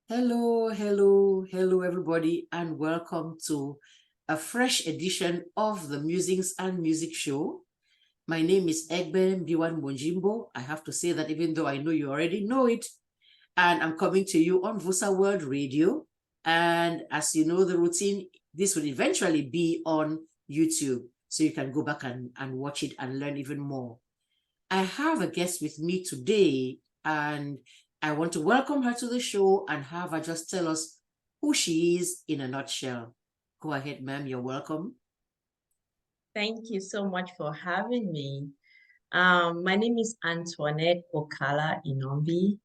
Hello, everybody, and welcome to a fresh edition of the Musings and Music Show. My name is Egben Biwan Bonjimbo. I have to say that even though I know you already know it, and I'm coming to you on Vusa World Radio. And as you know, the routine, this will eventually be on YouTube, so you can go back and watch it and learn even more. I have a guest with me today, and I want to welcome her to the show and have her just tell us who she is in a nutshell. Go ahead, ma'am. You're welcome. Thank you so much for having me. My name is Antoinette Okala Inombi,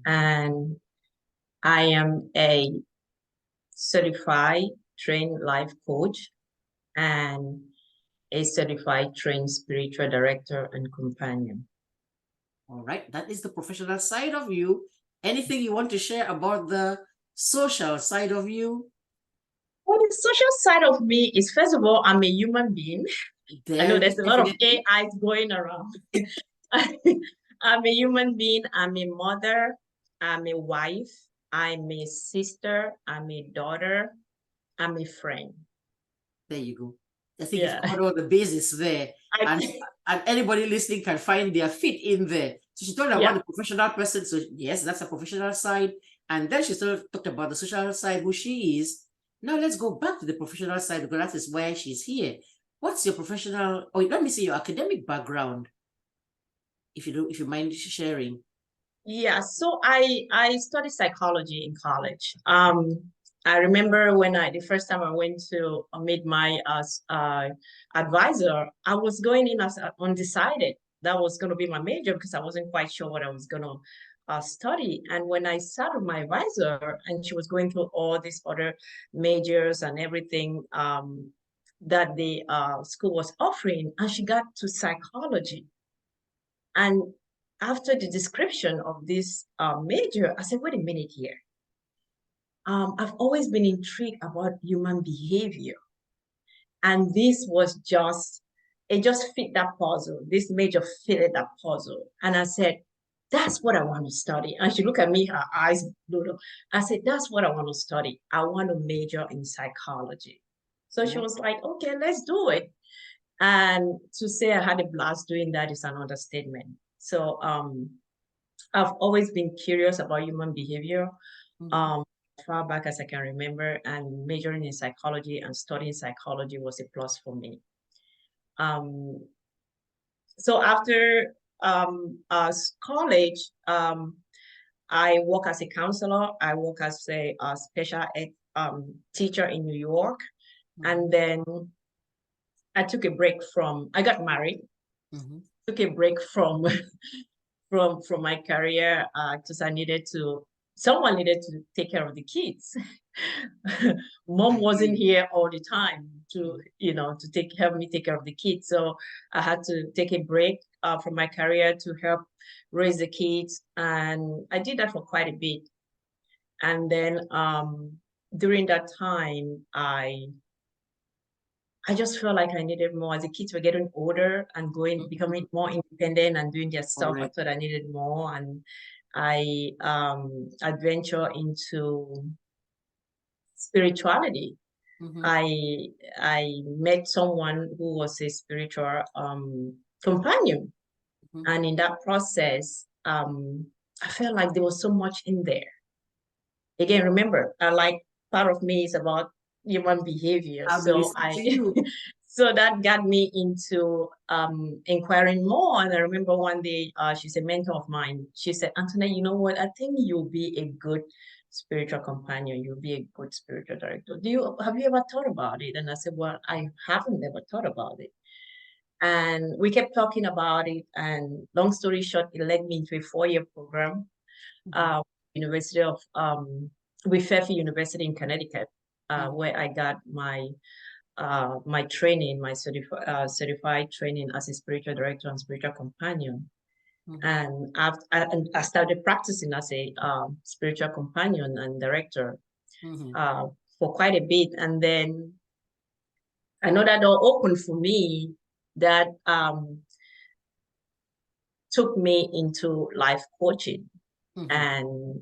and I am a certified trained life coach and a certified trained spiritual director and companion. All right, that is the professional side of you. Anything you want to share about the social side of you? Well, the social side of me is, first of all, I'm a human being. I know there's a lot of AIs going around. I'm a human being. I'm a mother. I'm a wife. I'm a sister. I'm a daughter. I'm a friend. There you go. I think you've covered all the bases there. And anybody listening can find their fit in there. So she talked about the professional person. So yes, that's a professional side. And then she sort of talked about the social side, who she is. Now let's go back to the professional side, because that is why she's here. What's your professional, or let me see your academic background, if you mind sharing. Yeah, so I studied psychology in college. I remember when the first time I went to meet my advisor, I was going in as undecided. That was going to be my major because I wasn't quite sure what I was going to study. And when I sat with my advisor and she was going through all these other majors and everything that the school was offering, and she got to psychology. And after the description of this major, I said, wait a minute here. I've always been intrigued about human behavior. And this was it just fit that puzzle. This major fitted that puzzle. And I said, that's what I want to study. And she looked at me, her eyes blew up. I said, that's what I want to study. I want to major in psychology. So she was like, okay, let's do it. And to say I had a blast doing that is an understatement. So I've always been curious about human behavior, far back as I can remember, and majoring in psychology and studying psychology was a plus for me. So after college, I work as a counselor. I work as a special ed teacher in New York. And then I took a break I got married, took a break from my career because someone needed to take care of the kids. Mom wasn't here all the time to help me take care of the kids. So I had to take a break from my career to help raise the kids. And I did that for quite a bit. And then during that time, I just felt like I needed more. As the kids were getting older and becoming more independent and doing their stuff, I thought I needed more. And I adventure into spirituality. I met someone who was a spiritual companion. And in that process, I felt like there was so much in there. Again, remember, part of me is about human behavior. So that got me into inquiring more. And I remember one day, she's a mentor of mine. She said, Antoinette, you know what? I think you'll be a good spiritual companion. You'll be a good spiritual director. Have you ever thought about it? And I said, well, I haven't ever thought about it. And we kept talking about it. And long story short, it led me into a 4-year program, University of with Fairfield University in Connecticut, where I got my training, my certified training as a spiritual director and spiritual companion. And I started practicing as a spiritual companion and director for quite a bit. And then another door opened for me that took me into life coaching. And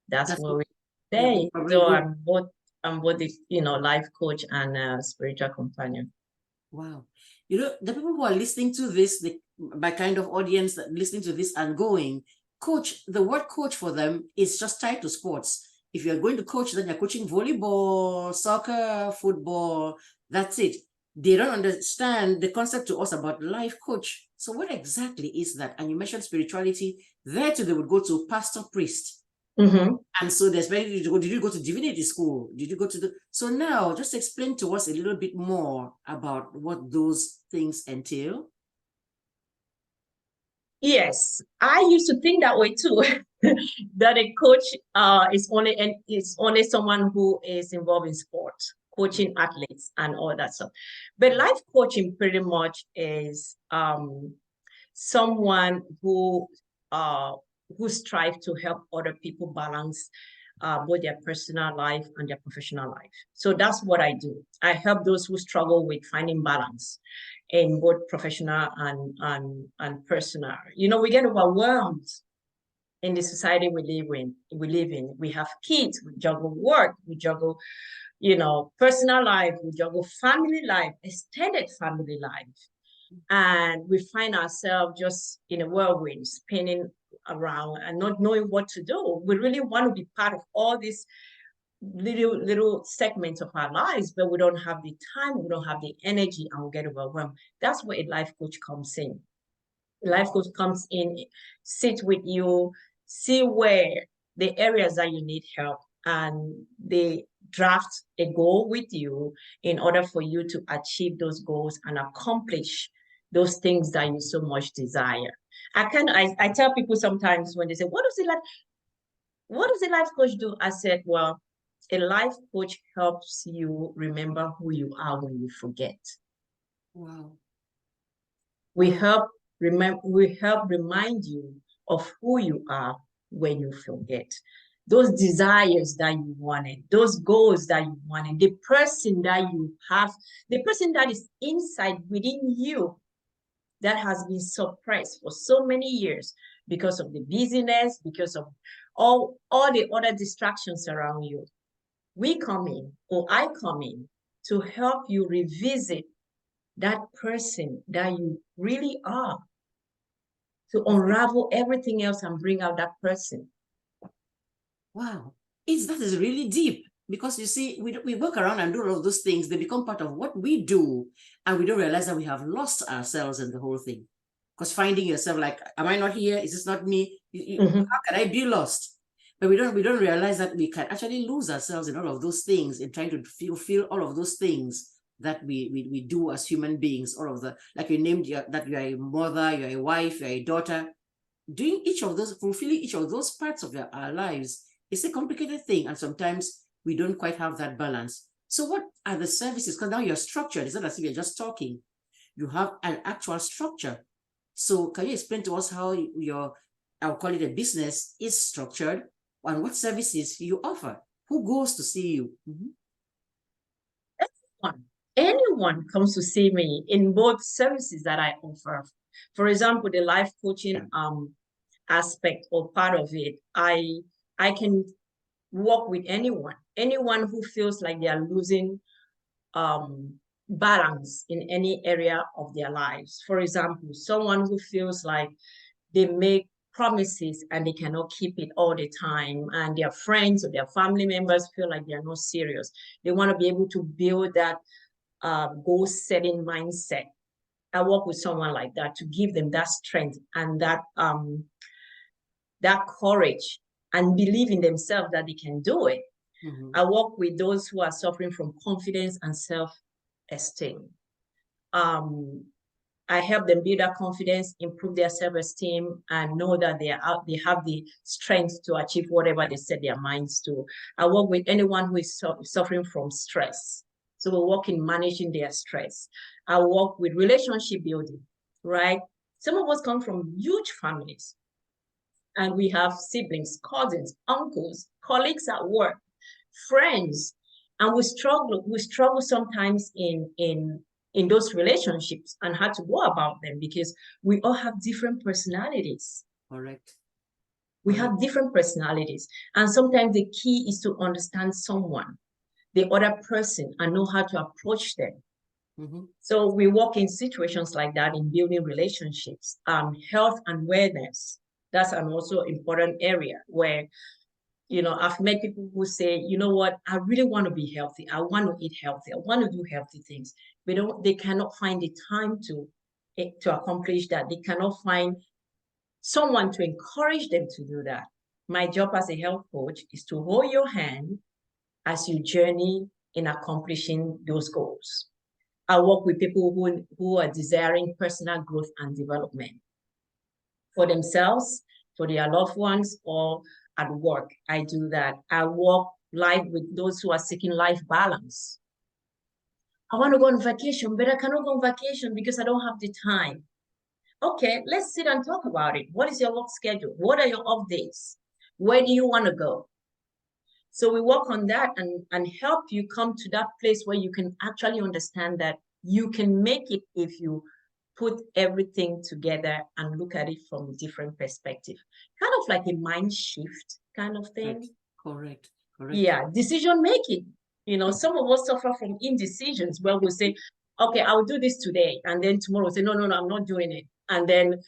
That's what we yeah, say. probably So good. I'm both the, you know, life coach and spiritual companion. Wow. You know, the people who are listening to this, my kind of audience that listening to this and going, coach, the word coach for them is just tied to sports. If you're going to coach, then you're coaching volleyball, soccer, football, that's it. They don't understand the concept to us about life coach. So what exactly is that? And you mentioned spirituality. There too, they would go to pastor, priest. Mm-hmm. And so there's where did you go to divinity school? Did you go to the so now just explain to us a little bit more about what those things entail? Yes, I used to think that way too. That a coach is only someone who is involved in sports, coaching athletes and all that stuff. But life coaching pretty much is someone who strive to help other people balance both their personal life and their professional life. So that's what I do. I help those who struggle with finding balance in both professional and personal. You know, we get overwhelmed in the society we live in. We have kids, we juggle work, we juggle, you know, personal life, we juggle family life, extended family life. And we find ourselves just in a whirlwind, spinning around and not knowing what to do. We really want to be part of all these little segments of our lives, but we don't have the time, we don't have the energy, and we get overwhelmed. That's where a life coach comes in. A life coach comes in, sit with you, see where the areas that you need help, and they draft a goal with you in order for you to achieve those goals and accomplish those things that you so much desire. I tell people sometimes when they say, what does a life coach do? I said, well, a life coach helps you remember who you are when you forget. Wow. We help remind you of who you are when you forget. Those desires that you wanted, those goals that you wanted, the person that you have, the person that is inside within you that has been suppressed for so many years because of the busyness, because of all the other distractions around you. We come in, or I come in, to help you revisit that person that you really are, to unravel everything else and bring out that person. Wow. That is really deep because you see, we work around and do all of those things. They become part of what we do, and we don't realize that we have lost ourselves in the whole thing. Because finding yourself like, am I not here? Is this not me? How can I be lost? But we don't realize that we can actually lose ourselves in all of those things in trying to fulfill all of those things that we do as human beings. All of the, like you named that you are a mother, you're a wife, you're a daughter. Doing each of those, fulfilling each of those parts of our lives is a complicated thing, and sometimes we don't quite have that balance. So what are the services? Because now you're structured. It's not as if you're just talking. You have an actual structure. So can you explain to us how I'll call it a business, is structured, and what services you offer? Who goes to see you? Anyone comes to see me in both services that I offer. For example, the life coaching aspect or part of it, I can work with anyone who feels like they are losing balance in any area of their lives. For example, someone who feels like they make promises and they cannot keep it all the time, and their friends or their family members feel like they're not serious. They want to be able to build that goal-setting mindset. I work with someone like that to give them that strength and that courage and believe in themselves that they can do it. I work with those who are suffering from confidence and self-esteem. I help them build that confidence, improve their self-esteem, and know that they have the strength to achieve whatever they set their minds to. I work with anyone who is suffering from stress. So we work in managing their stress. I work with relationship building, right? Some of us come from huge families, and we have siblings, cousins, uncles, colleagues at work, friends, and we struggle sometimes in those relationships and how to go about them because we all have different personalities. Correct. We have different personalities. And sometimes the key is to understand someone, the other person, and know how to approach them. So we work in situations like that in building relationships, health and wellness. That's an also important area where, you know, I've met people who say, you know what, I really want to be healthy. I want to eat healthy. I want to do healthy things. They cannot find the time to accomplish that. They cannot find someone to encourage them to do that. My job as a health coach is to hold your hand as you journey in accomplishing those goals. I work with people who are desiring personal growth and development for themselves, for their loved ones, or at work. I do that. I work live with those who are seeking life balance. I want to go on vacation, but I cannot go on vacation because I don't have the time. Okay, let's sit and talk about it. What is your work schedule? What are your off days? Where do you want to go? So we work on that and help you come to that place where you can actually understand that you can make it if you put everything together and look at it from a different perspective. Kind of like a mind shift kind of thing. Correct. Yeah, decision making. You know, some of us suffer from indecisions where we say, okay, I'll do this today. And then tomorrow we'll say, no, I'm not doing it. And then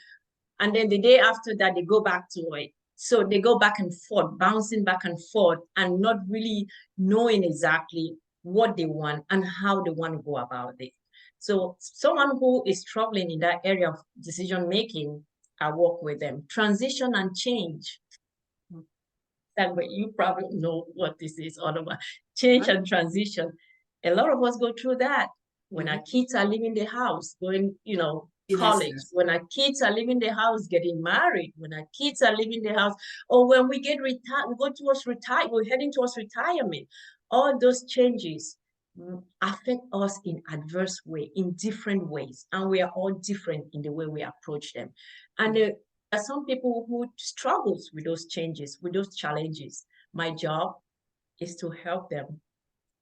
the day after that, they go back to it. So they go back and forth, bouncing back and forth, and not really knowing exactly what they want and how they want to go about it. So someone who is struggling in that area of decision making, I work with them. Transition and change. That way, you probably know what this is all about. Change and transition. A lot of us go through that when our kids are leaving the house, going, you know, college, when our kids are leaving the house, getting married, when our kids are leaving the house, or when we get retired, we go towards retire, we're heading towards retirement. All those changes affect us in adverse way, in different ways, and we are all different in the way we approach them. And there are some people who struggles with those changes, with those challenges. My job is to help them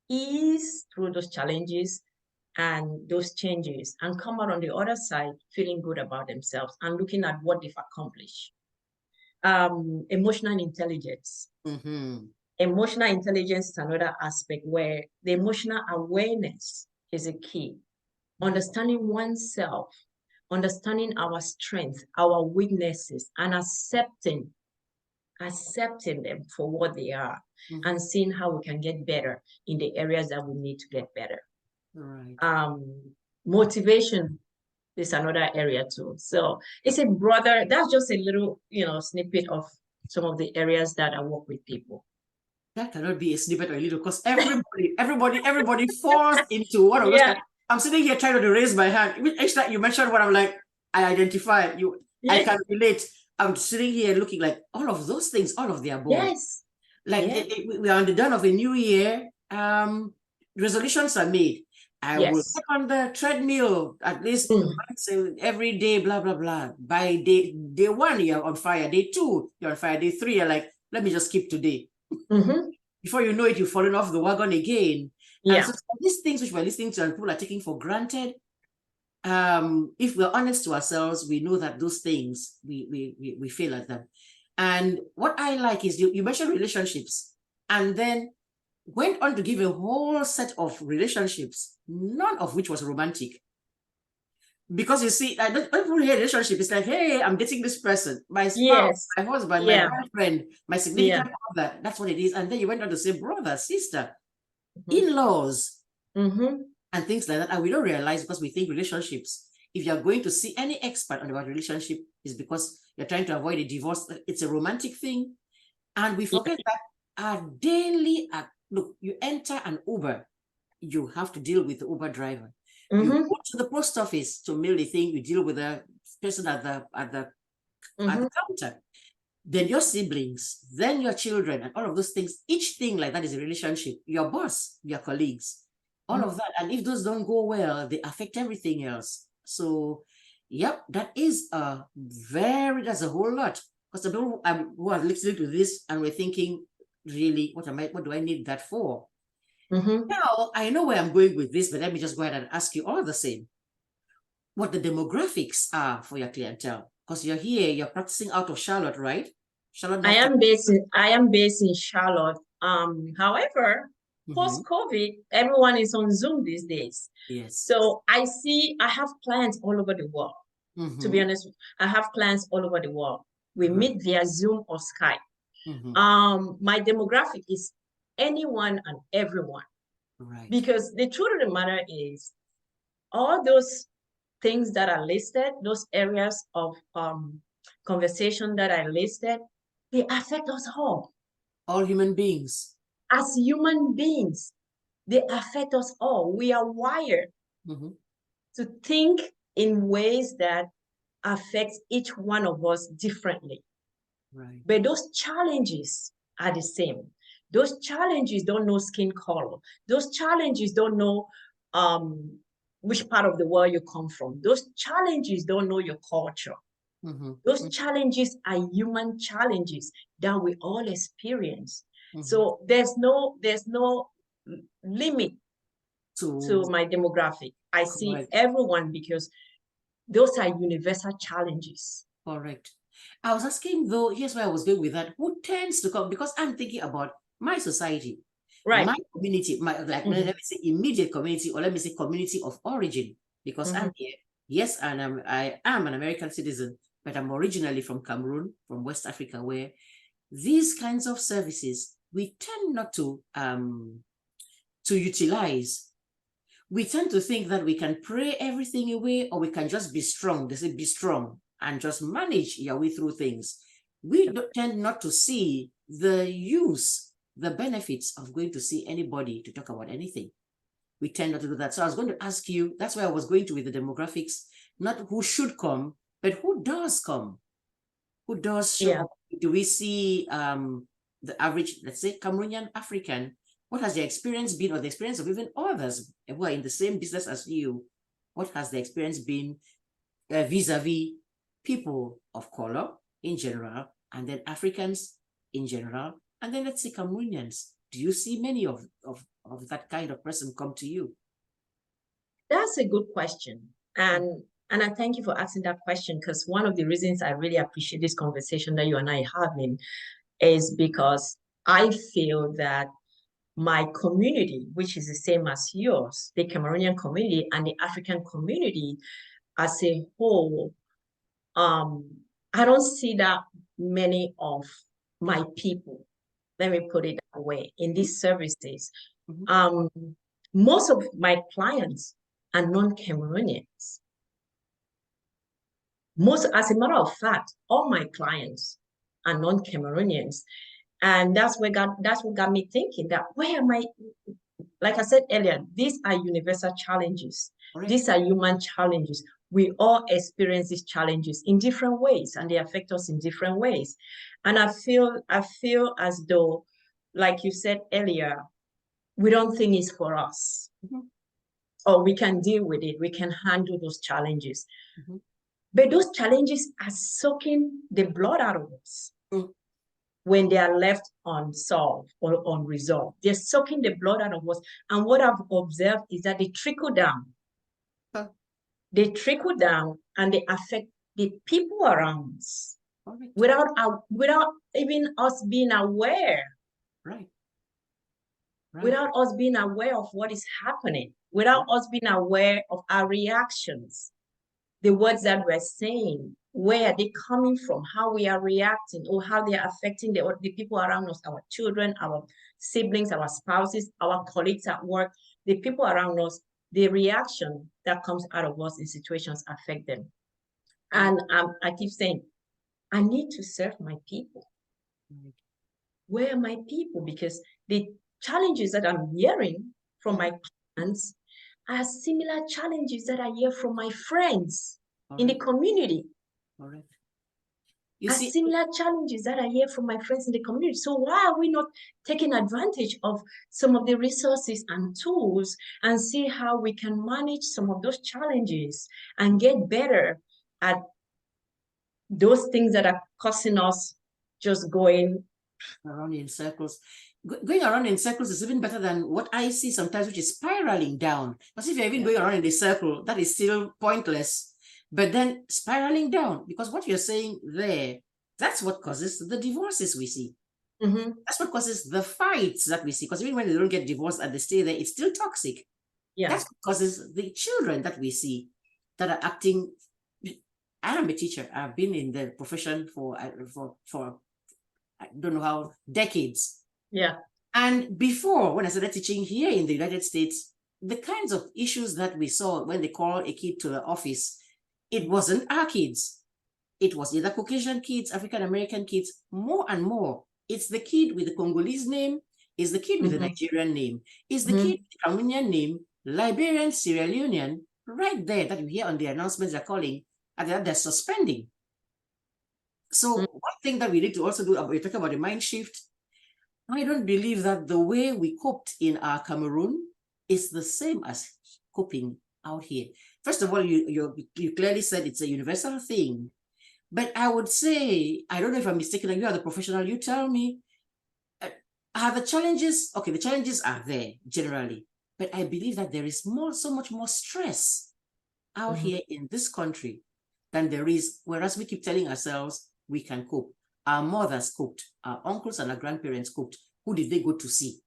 ease through those challenges and those changes and come out on the other side feeling good about themselves and looking at what they've accomplished. Emotional intelligence. Emotional intelligence is another aspect where the emotional awareness is a key. Understanding oneself, understanding our strengths, our weaknesses, and accepting them for what they are, and seeing how we can get better in the areas that we need to get better. Motivation is another area too. So it's a broader, that's just a little, you know, snippet of some of the areas that I work with people. That cannot be a snippet or a little, because everybody falls into one of those. I'm sitting here trying to raise my hand. Each time you mentioned what I'm like, I identify you. I can relate. I'm sitting here looking like all of those things, all of the above. Like we are on the dawn of a new year. Resolutions are made. I will work on the treadmill at least once every day, blah, blah, blah. By day one, you're on fire. Day two, you're on fire. Day three, you're like, let me just skip today. Before you know it, you've fallen off the wagon again. And so these things which we're listening to and people are taking for granted, if we're honest to ourselves, we know that those things, we fail at them. And what I like is you mentioned relationships and then went on to give a whole set of relationships, none of which was romantic. Because you see, I don't hear relationship. It's like, hey, I'm dating this person, my spouse, my husband, my boyfriend, my significant other. That's what it is. And then you went on to say brother, sister, in-laws, and things like that. And we don't realize, because we think relationships, if you're going to see any expert on about relationship, is because you're trying to avoid a divorce. It's a romantic thing. And we forget that our daily, look, you enter an Uber, you have to deal with the Uber driver. You go to the post office to mail the thing, you deal with the person at the counter. Then your siblings, then your children, and all of those things. Each thing like that is a relationship. Your boss, your colleagues, all of that. And if those don't go well, they affect everything else. So, yep, that's a whole lot. Because the people who are listening to this and we're thinking, really, what do I need that for? Now, I know where I'm going with this, but let me just go ahead and ask you all the same. What the demographics are for your clientele. Because you're here, you're practicing out of Charlotte, right? Charlotte, I North am based in Charlotte. However, post-COVID, everyone is on Zoom these days. Yes. So I have clients all over the world. To be honest, I have clients all over the world. We meet via Zoom or Skype. My demographic is anyone and everyone. Right. Because the truth of the matter is, all those things that are listed, those areas of conversation that I listed, they affect us all. All human beings. As human beings, they affect us all. We are wired to think in ways that affect each one of us differently. Right. But those challenges are the same. Those challenges don't know skin color. Those challenges don't know which part of the world you come from. Those challenges don't know your culture. Those challenges are human challenges that we all experience. So there's no limit to my demographic. I see everyone because those are universal challenges. Correct. I was asking though, here's where I was going with that. Who tends to come? Because I'm thinking about my society, my community, let me say immediate community, or let me say community of origin, because I'm here. Yes, and I am an American citizen, but I'm originally from Cameroon, from West Africa, where these kinds of services we tend not to utilize. We tend to think that we can pray everything away, or we can just be strong. They say be strong and just manage your way through things. We tend not to see the use, the benefits of going to see anybody to talk about anything. We tend not to do that. So I was going to ask you, that's where I was going to with the demographics, not who should come, but who does come? Who does show up? Do we see the average, let's say, Cameroonian African? What has their experience been, or the experience of even others who are in the same business as you? What has the experience been vis-a-vis people of color in general, and then Africans in general, and then let's say Cameroonians? Do you see many of that kind of person come to you? That's a good question. And I thank you for asking that question, because one of the reasons I really appreciate this conversation that you and I are having is because I feel that my community, which is the same as yours, the Cameroonian community and the African community as a whole, I don't see that many of my people, let me put it that way, in these services. Most of my clients are non-Cameroonians. As a matter of fact, all my clients are non-Cameroonians. And that's what got me thinking that where am I? Like I said earlier, these are universal challenges. These are human challenges. We all experience these challenges in different ways, and they affect us in different ways. And I feel as though, like you said earlier, we don't think it's for us. Or we can deal with it. We can handle those challenges. But those challenges are sucking the blood out of us. When they are left unsolved or unresolved. They're sucking the blood out of us. And what I've observed is that they trickle down. They trickle down and they affect the people around us without even us being aware. Without us being aware of what is happening, without us being aware of our reactions, the words that we're saying, where are they coming from, how we are reacting, or how they are affecting the people around us, our children, our siblings, our spouses, our colleagues at work, the people around us, the reaction that comes out of us in situations affect them. And I keep saying, I need to serve my people. Where are my people? Because the challenges that I'm hearing from my clients are similar challenges that I hear from my friends in the community. You see, similar challenges that I hear from my friends in the community. So why are we not taking advantage of some of the resources and tools and see how we can manage some of those challenges and get better at those things that are causing us just going around in circles? Going around in circles is even better than what I see sometimes, which is spiraling down. Because if you're even going around in a circle, that is still pointless. But then spiraling down, because what you're saying there That's what causes the divorces we see. Mm-hmm. That's what causes the fights that we see. Because even when they don't get divorced and they stay there, it's still toxic. Yeah. That's what causes the children that we see that are acting. I am a teacher. I've been in the profession for I don't know how, decades. Yeah. And before, when I started teaching here in the United States, the kinds of issues that we saw when they call a kid to the office, it wasn't our kids. It was either Caucasian kids, African American kids, more and more. It's the kid with the Congolese name, it's the kid with the Nigerian name, it's the kid with the Cameroonian name, Liberian, Sierra Leonean, right there that you hear on the announcements they're calling, and they're suspending. So one thing that we need to also do, we're talking about the mind shift. I don't believe that the way we coped in our Cameroon is the same as coping out here. First of all, you clearly said it's a universal thing. But I would say, I don't know if I'm mistaken, you are the professional, you tell me, are the challenges, okay, the challenges are there generally, but I believe that there is so much more stress out here in this country than there is, whereas we keep telling ourselves we can cope. Our mothers coped, our uncles and our grandparents coped. Who did they go to see?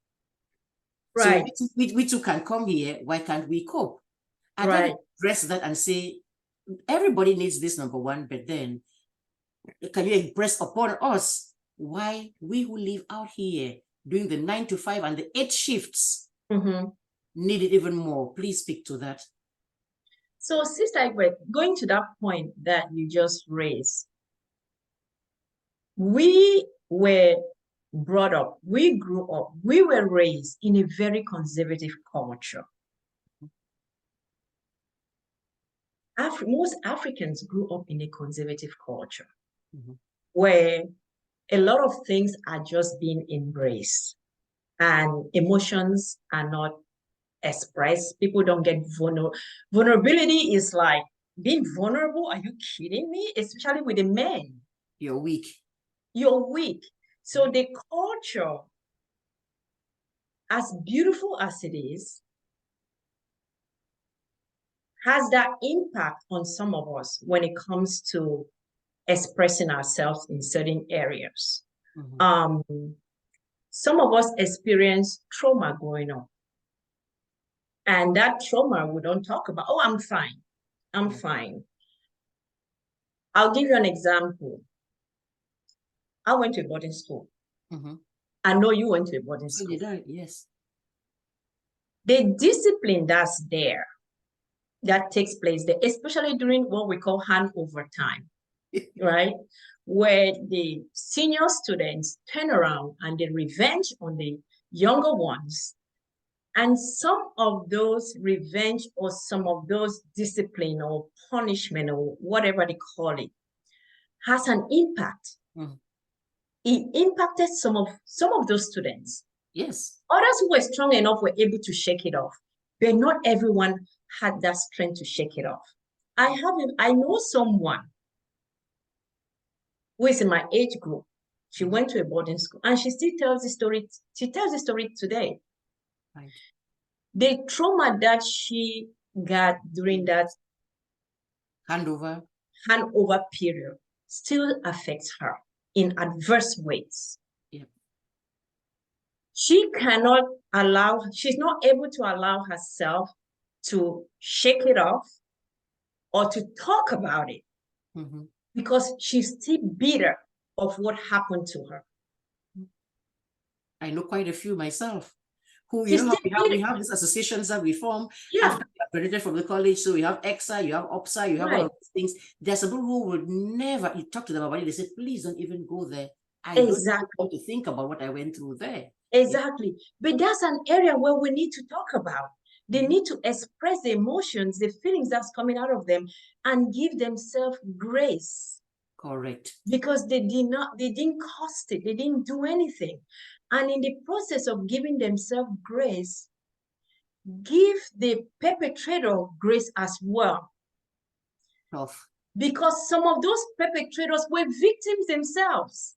Right. So we too can come here, why can't we cope? I don't address that and say, everybody needs this, number one, but then can you impress upon us why we who live out here doing the 9 to 5 and the 8 shifts need it even more? Please speak to that. So, Sister Egbe, going to that point that you just raised, we were brought up, we grew up, we were raised in a very conservative culture. Most Africans grew up in a conservative culture where a lot of things are just being embraced and emotions are not expressed. People don't get vulnerable. Vulnerability is like being vulnerable. Are you kidding me? Especially with the men. You're weak. You're weak. So the culture, as beautiful as it is, has that impact on some of us when it comes to expressing ourselves in certain areas. Some of us experience trauma growing up. And that trauma we don't talk about. Oh, I'm fine. I'm fine. I'll give you an example. I went to a boarding school. I know you went to a boarding school. Did I? Yes. The discipline that's there, that takes place there, especially during what we call handover time, right? Where the senior students turn around and they revenge on the younger ones. And some of those revenge or some of those discipline or punishment or whatever they call it has an impact. It impacted some of those students. Yes. Others who were strong enough were able to shake it off, but not everyone had that strength to shake it off. I know someone who is in my age group. She went to a boarding school and she still tells the story. She tells the story today. Right. The trauma that she got during that handover period still affects her in adverse ways. Yep. She's not able to allow herself to shake it off or to talk about it because she's still bitter of what happened to her. I know quite a few myself who, you know, we have these associations that we form after we graduated from the college. So we have EXA, you have OPSA, you have all of these things. There's some people who would never, you talk to them about it, they say, please don't even go there. I don't want to think about what I went through there. Exactly. But that's an area where we need to talk about. They need to express the emotions, the feelings that's coming out of them and give themselves grace. Correct. Because they didn't cost it. They didn't do anything. And in the process of giving themselves grace, give the perpetrator grace as well. Tough. Because some of those perpetrators were victims themselves.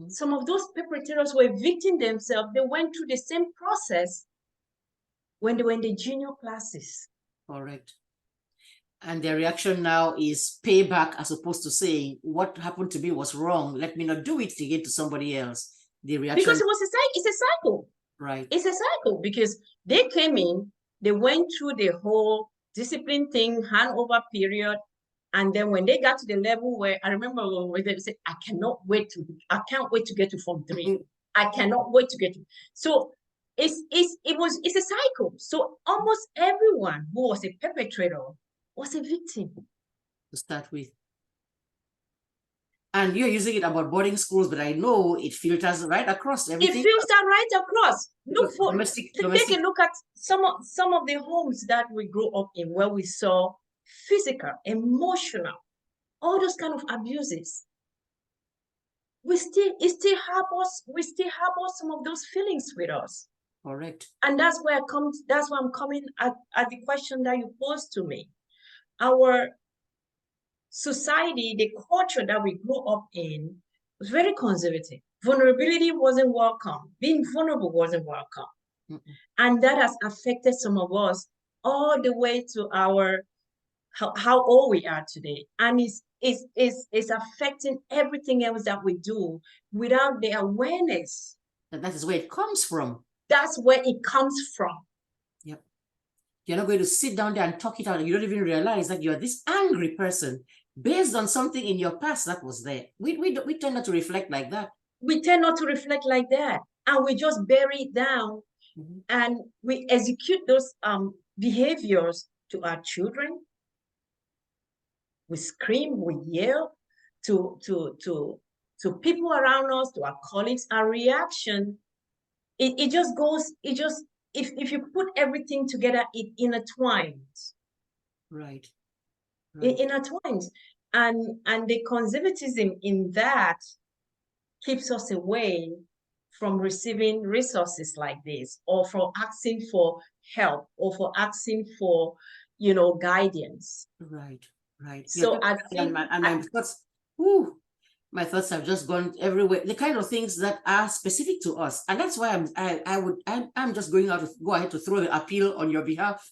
Some of those perpetrators were victims themselves. They went through the same process when they were in the junior classes. Correct. And their reaction now is payback, as opposed to saying, what happened to me was wrong. Let me not do it again to somebody else. The reaction. Because it's a cycle. Right. It's a cycle because they came in, they went through the whole discipline thing, handover period. And then when they got to the level where I remember when they said, I can't wait to get to Form 3. I cannot wait to get to. So it's a cycle. So almost everyone who was a perpetrator was a victim. To start with. And you're using it about boarding schools, but I know it filters right across everything. It filters right across. Take domestic. a look at some of the homes that we grew up in, where we saw physical, emotional, all those kind of abuses. We still harbor some of those feelings with us. Correct. And that's where I'm coming at the question that you posed to me. Our society, the culture that we grew up in, was very conservative. Vulnerability wasn't welcome. Being vulnerable wasn't welcome. And that has affected some of us all the way to how old we are today. And it's affecting everything else that we do without the awareness. And that is where it comes from. That's where it comes from. Yep. You're not going to sit down there and talk it out. You don't even realize that you're this angry person based on something in your past that was there. We tend not to reflect like that. We tend not to reflect like that. And we just bury it down. And we execute those behaviors to our children. We scream, we yell to people around us, to our colleagues. Our reaction, it just goes, if you put everything together, it intertwines. Right. It intertwines. And the conservatism in that keeps us away from receiving resources like this, or for asking for help, or for asking for, guidance. Right. So I think, my thoughts, my thoughts have just gone everywhere. The kind of things that are specific to us, and that's why I'm just go ahead to throw the appeal on your behalf.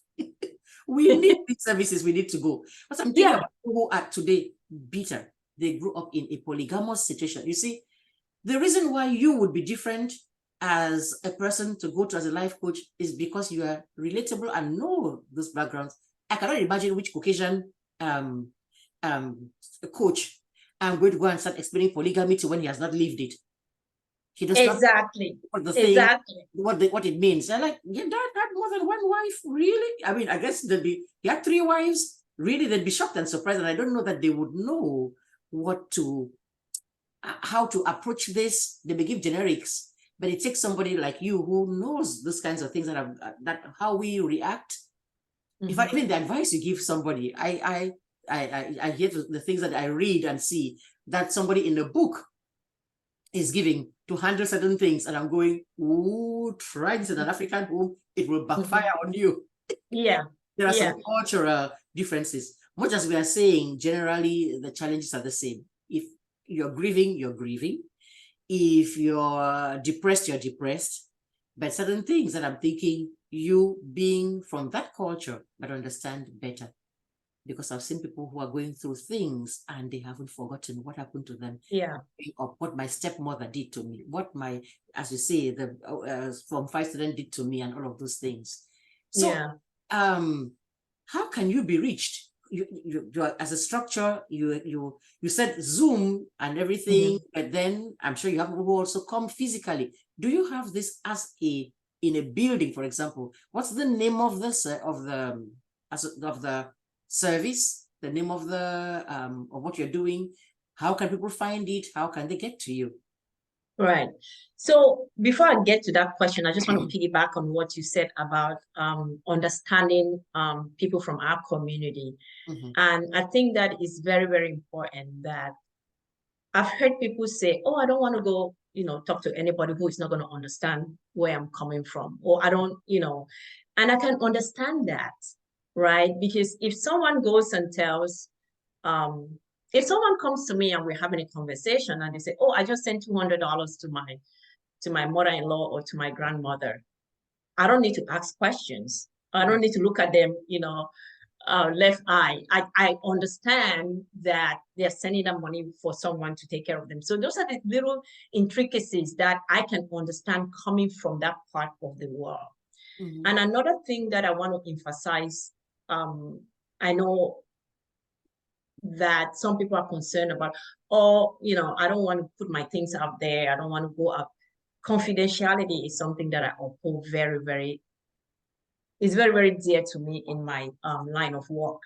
We need these services. We need to go. But I'm thinking about people who are today bitter. They grew up in a polygamous situation. You see, the reason why you would be different as a person to go to as a life coach is because you are relatable and know those backgrounds. I cannot imagine which Caucasian coach I'm going to go and start explaining polygamy to when he has not lived it. He does exactly not exactly what it means. They're like, your dad had more than one wife, really? I mean, I guess he had 3 wives. Really, they'd be shocked and surprised, and I don't know that they would know how to approach this. They may give generics, but it takes somebody like you who knows those kinds of things that how we react. In fact, even the advice you give somebody, I hear the things that I read and see that somebody in a book is giving to handle certain things, and I'm going, ooh, try this in an African home, it will backfire on you. Yeah. There are some cultural differences. Much as we are saying, generally, the challenges are the same. If you're grieving, you're grieving. If you're depressed, you're depressed. But certain things that I'm thinking, you being from that culture, but understand better. Because I've seen people who are going through things and they haven't forgotten what happened to them. Yeah. Of what my stepmother did to me, what my, as you say, the Form 5 student did to me, and all of those things. So, how can you be reached? You as a structure, you said Zoom and everything, but then I'm sure you have people who also come physically. Do you have this as in a building, for example? What's the name of the service? The name of of what you're doing? How can people find it? How can they get to you? Right. So before I get to that question, I just want to piggyback on what you said about understanding people from our community. And I think that is very, very important. That I've heard people say, oh, I don't want to go, talk to anybody who is not going to understand where I'm coming from, or I don't, and I can understand that, right? Because if someone goes and tells, if someone comes to me and we're having a conversation and they say, oh, I just sent $200 to my mother-in-law or to my grandmother, I don't need to ask questions. I don't need to look at them, left eye. I understand that they're sending that money for someone to take care of them. So those are the little intricacies that I can understand coming from that part of the world. And another thing that I want to emphasize, I know that some people are concerned about, oh, you know, I don't want to put my things out there. I don't want to go up. Confidentiality is something that I uphold very, very dear to me in my line of work.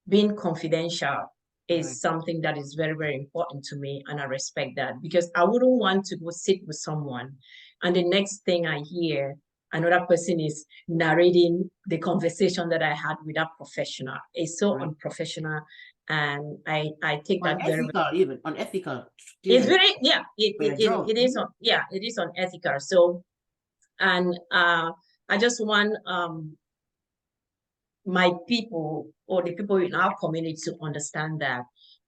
Being confidential is something that is very, very important to me, and I respect that, because I wouldn't want to go sit with someone and the next thing I hear, another person is narrating the conversation that I had with that professional. It's so unprofessional, and I take that very even unethical. It's very it is it is unethical. So, and I just want my people, or the people in our community, to understand that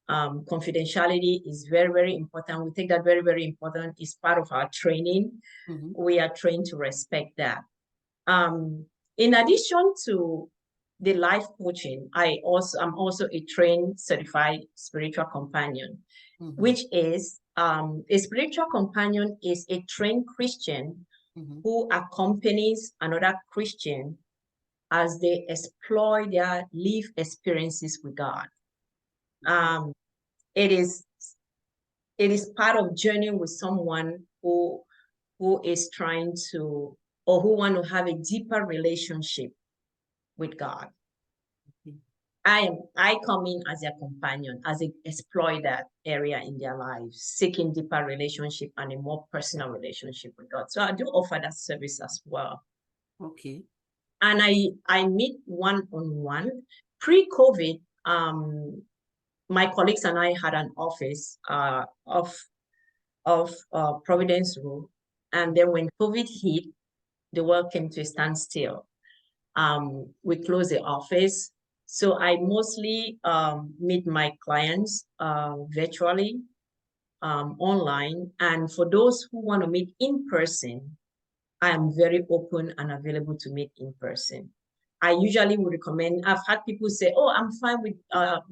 confidentiality is very, very important. We take that very, very important. It's part of our training. We are trained to respect that. In addition to the life coaching, I'm also a trained certified spiritual companion, which is a spiritual companion is a trained Christian who accompanies another Christian as they explore their life experiences with God. It is part of journeying with someone who is trying to, or who want to have a deeper relationship with God. I come in as a companion, as I explore that area in their lives, seeking deeper relationship and a more personal relationship with God. So I do offer that service as well. Okay. And I meet one-on-one. Pre-COVID, my colleagues and I had an office of Providence Road. And then when COVID hit, the world came to a standstill. We closed the office. So I mostly meet my clients virtually, online. And for those who want to meet in person, I am very open and available to meet in person. I usually would recommend, I've had people say, oh, I'm fine with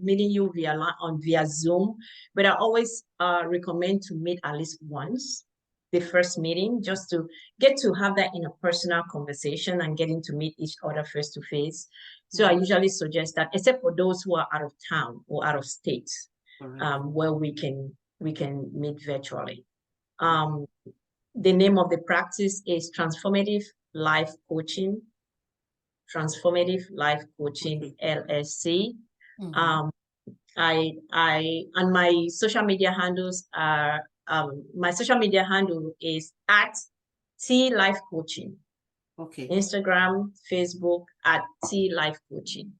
meeting you via Zoom, but I always recommend to meet at least once, the first meeting, just to get to have that in a personal conversation and getting to meet each other face to face. So I usually suggest that, except for those who are out of town or out of state, where we can meet virtually. The name of the practice is Transformative Life Coaching. Transformative Life Coaching LLC. And my social media handles are my social media handle is @T Life Coaching. Okay. Instagram, Facebook @T Life Coaching.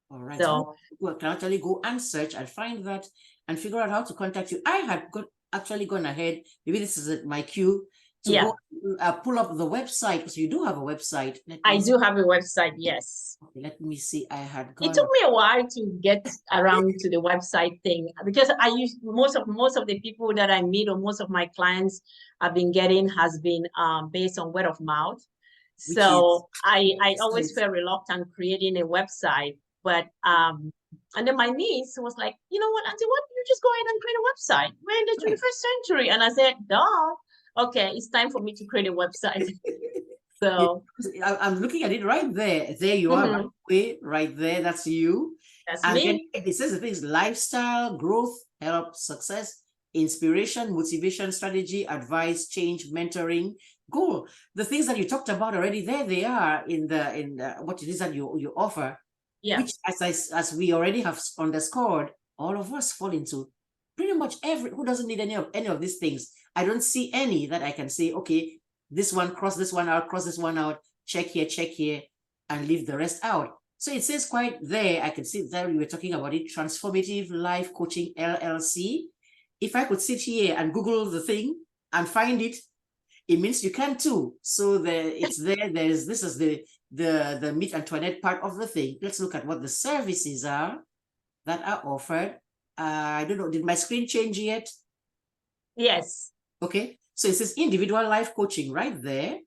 All right. So we can actually go and search and find that and figure out how to contact you. I had actually gone ahead. Maybe this is my cue to go pull up the website, because you do have a website. I do have a website, yes. Okay, let me see. I had gone. It took me a while to get around to the website thing, because I use most of the people that I meet, or most of my clients I've been getting, has been based on word of mouth. So I always felt reluctant creating a website, but and then my niece was like, you know what, Auntie, why don't you just go ahead and create a website? We're in the 21st century. And I said, duh. Okay, it's time for me to create a website. So I'm looking at it right there. There you are, right there. That's you. That's and me. Then it says the things: lifestyle, growth, help, success, inspiration, motivation, strategy, advice, change, mentoring, goal. The things that you talked about already, there they are in the what it is that you offer. Yeah. Which, as we already have underscored, all of us fall into. Pretty much who doesn't need any of these things. I don't see any that I can say, okay, this one, cross this one out, cross this one out, check here, and leave the rest out. So it says quite there, I can see that we were talking about it, Transformative Life Coaching LLC. If I could sit here and Google the thing and find it, it means you can too. So it's there. This is the meat and toilette part of the thing. Let's look at what the services are that are offered. I don't know, did my screen change yet? Yes. Okay, so it says individual life coaching right there,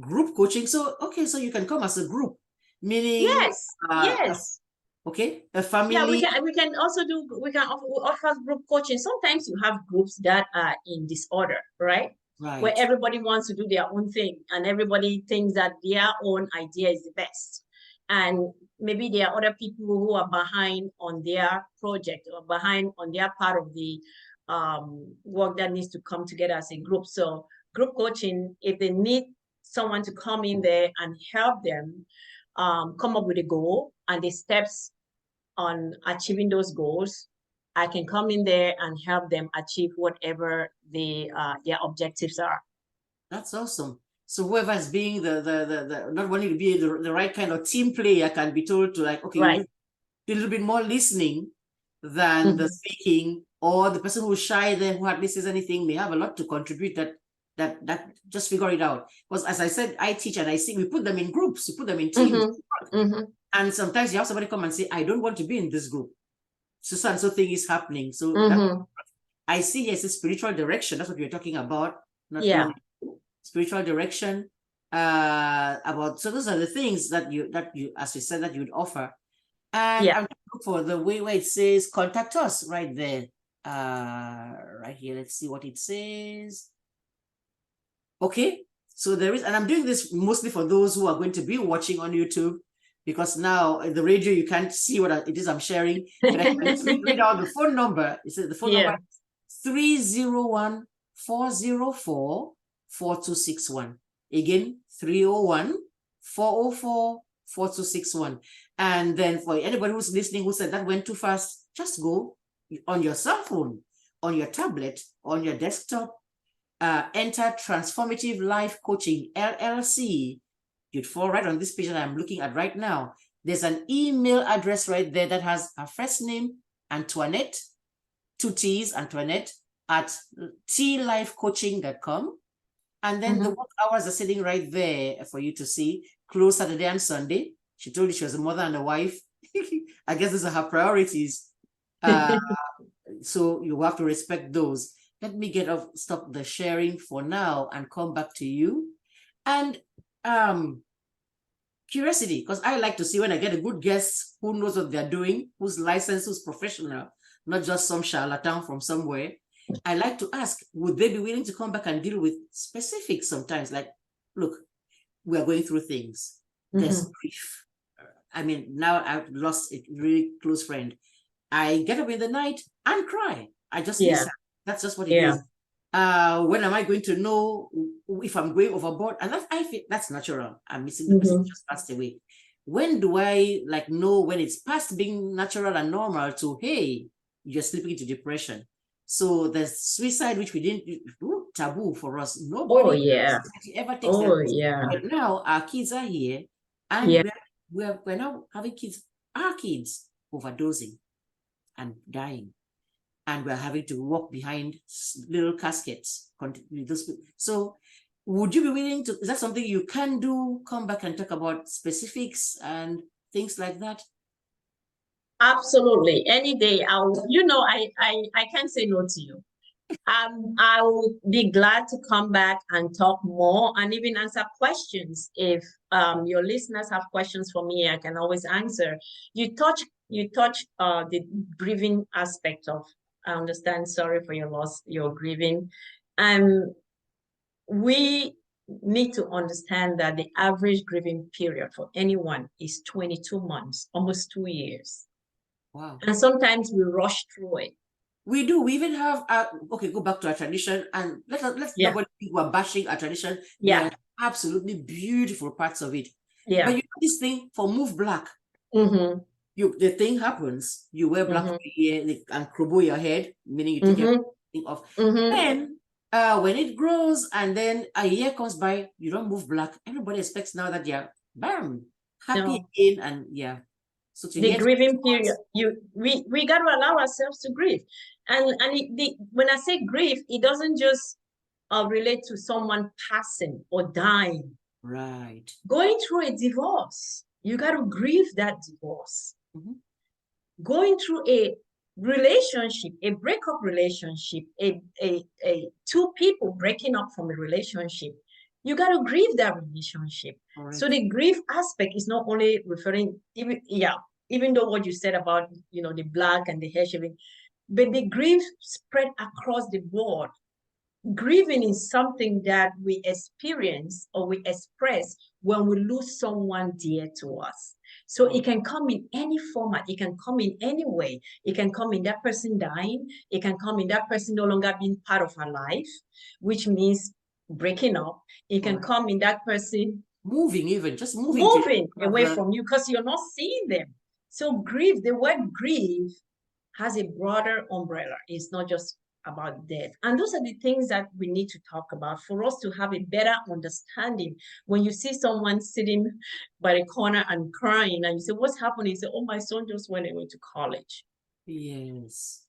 group coaching. So, okay, so you can come as a group, meaning Yes, yes. Okay, a family. Yeah, we can also do, we can offer group coaching. Sometimes you have groups that are in disorder, right? Right. Where everybody wants to do their own thing and everybody thinks that their own idea is the best. And maybe there are other people who are behind on their project or behind on their part of the work that needs to come together as a group. So group coaching, if they need someone to come in there and help them come up with a goal and the steps on achieving those goals, I can come in there and help them achieve whatever their objectives are. That's awesome. So whoever is being the not wanting to be the right kind of team player can be told to, like, okay, Right. you do a little bit more listening than the speaking, or the person who's shy then who hardly says anything may have a lot to contribute. That just figure it out. Because as I said, I teach and I see, we put them in groups, we put them in teams. And sometimes you have somebody come and say, I don't want to be in this group. So and so thing is happening. So I see here it's a spiritual direction. That's what you're talking about. Not only spiritual direction. About, so those are the things that you, as you said, that you'd offer. And I'm looking for the way where it says contact us right there. Right here. Let's see what it says. Okay. So there is, and I'm doing this mostly for those who are going to be watching on YouTube, because now the radio, you can't see what it is I'm sharing. But I can read out the phone number. It says the phone number is 301-404-4261. Again, 301-404-4261. And then for anybody who's listening who said that went too fast, just go on your cell phone, on your tablet, on your desktop, enter Transformative Life Coaching, LLC. You'd fall right on this page that I'm looking at right now. There's an email address right there that has her first name, Antoinette, 2 T's, Antoinette, at tlifecoaching.com. And then the work hours are sitting right there for you to see. Close Saturday and Sunday. She told you she was a mother and a wife. I guess those are her priorities. So you have to respect those. Let me stop the sharing for now and come back to you. And curiosity, because I like to see when I get a good guest who knows what they're doing, who's licensed, who's professional, not just some charlatan from somewhere. I like to ask, would they be willing to come back and deal with specifics sometimes? Like, look, we are going through things. There's grief. I mean, now I've lost a really close friend. I get up in the night and cry. I just listen. That's just what it is. When am I going to know if I'm going overboard? And I feel that's natural. I'm missing the person who just passed away. When do I know when it's past being natural and normal to, hey, you're slipping into depression? So there's suicide, which we didn't taboo for us. Nobody ever takes that. But now our kids are here, and we're now having our kids overdosing and dying. And we're having to walk behind little caskets. So would you be willing to, is that something you can do? Come back and talk about specifics and things like that? Absolutely. Any day. I can't say no to you. I will be glad to come back and talk more and even answer questions. If your listeners have questions for me, I can always answer. You touch the grieving aspect of, I understand, sorry for your loss, your grieving. We need to understand that the average grieving period for anyone is 22 months, almost 2 years. Wow. And sometimes we rush through it. We do. We even have, okay, go back to our tradition, and let's nobody think we're bashing our tradition. There are absolutely beautiful parts of it. But you know this thing for Move Black, the thing happens, you wear black here and crumble your head, meaning you take everything off. Then when it grows and then a year comes by, you don't move black. Everybody expects now that you're happy again, and so the grieving period, we got to allow ourselves to grieve. And when I say grief, it doesn't just relate to someone passing or dying. Right. Going through a divorce, you got to grieve that divorce. Going through a relationship, a breakup relationship, a two people breaking up from a relationship, you got to grieve that relationship. Correct. So the grief aspect is not only referring, even though what you said about, the black and the hair shaving, but the grief spread across the board. Grieving is something that we experience or we express when we lose someone dear to us. So it can come in any format. It can come in any way. It can come in that person dying. It can come in that person no longer being part of our life, which means breaking up. It can come in that person moving, even just moving away from you because you're not seeing them. So grief, the word grieve has a broader umbrella. It's not just about death. And those are the things that we need to talk about for us to have a better understanding. When you see someone sitting by the corner and crying and you say, what's happening? You say, oh, my son just went away to college. Yes.